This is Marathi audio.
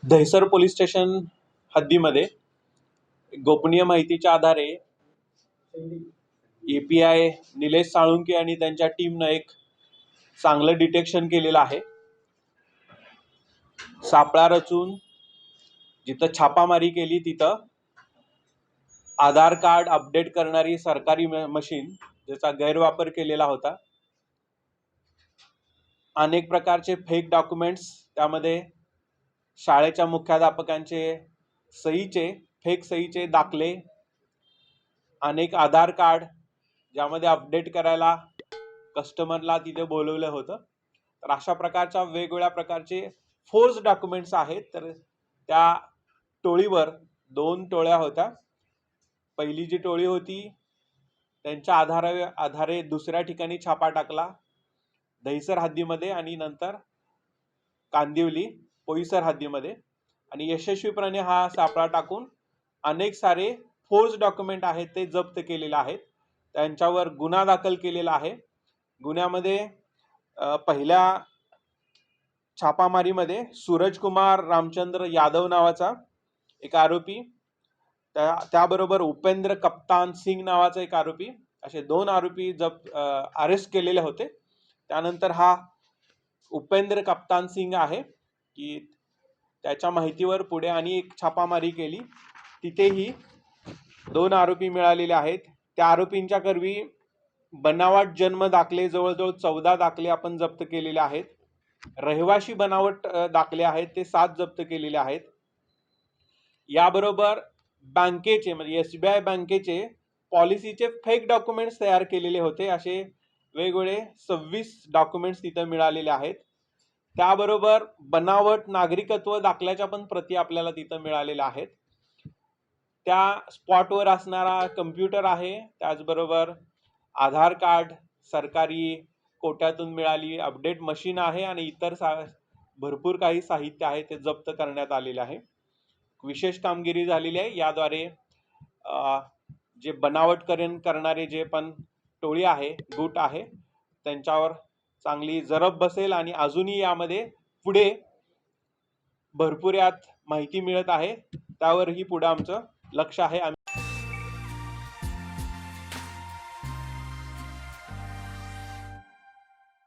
दहिसर पोलीस स्टेशन हद्दीमध्ये गोपनीय माहितीच्या आधारे API निलेश साळुंके आणि त्यांच्या टीमनं एक चांगलं डिटेक्शन केलेलं आहे। सापळा रचून जिथं छापामारी केली तिथं आधार कार्ड अपडेट करणारी सरकारी मशीन ज्याचा गैरवापर केलेला होता। अनेक प्रकारचे फेक डॉक्युमेंट्स, त्यामध्ये शाळेच्या मुख्याध्यापकांचे फेक सहीचे दाखले, अनेक आधार कार्ड ज्यामध्ये अपडेट करायला कस्टमरला तिथे बोलवलं होतं। तर अशा प्रकारच्या वेगवेगळ्या प्रकारचे फोर्स डॉक्युमेंट्स आहेत। तर त्या टोळीवर 2 टोळ्या होत्या। पहिली जी टोळी होती त्यांच्या आधारे दुसऱ्या ठिकाणी छापा टाकला, दहिसर हद्दीमध्ये आणि नंतर कांदिवली पोईसर हद्दीमध्ये, आणि यशस्वीपणे हा सापळा टाकून अनेक सारे फोर्स डॉक्युमेंट आहेत ते जप्त केलेले आहेत। त्यांच्यावर गुन्हा दाखल केलेला आहे। गुन्ह्यामध्ये पहिल्या छापामारीमध्ये सूरज कुमार रामचंद्र यादव नावाचा एक आरोपी, त्याबरोबर उपेंद्र कप्तान सिंग नावाचा एक आरोपी, असे 2 आरोपी अरेस्ट केलेले होते। त्यानंतर हा उपेंद्र कप्तान सिंग आहे की त्याच्या माहितीवर पुढे आणि एक छापामारी केली, तिथेही 2 आरोपी मिळालेले आहेत। त्या आरोपींच्या करवी बनावट जन्म दाखले जवळजवळ 14 दाखले आपण जप्त केलेले आहेत। रहिवाशी बनावट दाखले आहेत ते 7 जप्त केलेले आहेत। याबरोबर बँकेचे म्हणजे SBI बँकेचे पॉलिसीचे फेक डॉक्युमेंट्स तयार केलेले होते। असे वेगवेगळे 26 डॉक्युमेंट्स तिथे मिळालेले आहेत। त्याबरोबर बनावट नागरिकत्व दाखल्याच्या पण प्रती आपल्याला तिथे मिळालेल्या आहेत। त्या स्पॉटवर असणारा कम्प्युटर आहे, त्याचबरोबर आधार कार्ड सरकारी कोट्यातून मिळाली अपडेट मशीन आहे आणि इतर भरपूर काही साहित्य आहे ते जप्त करण्यात आलेले आहे। विशेष कामगिरी झालेली आहे। याद्वारे जे बनावटकरण करणारे जे पण टोळी आहे, गुट आहे, त्यांच्यावर चांगली जरब बसेल आणि अजूनही यामध्ये पुढे भरपूर यात माहिती मिळत आहे, त्यावरही पुढे आमचं लक्ष आहे।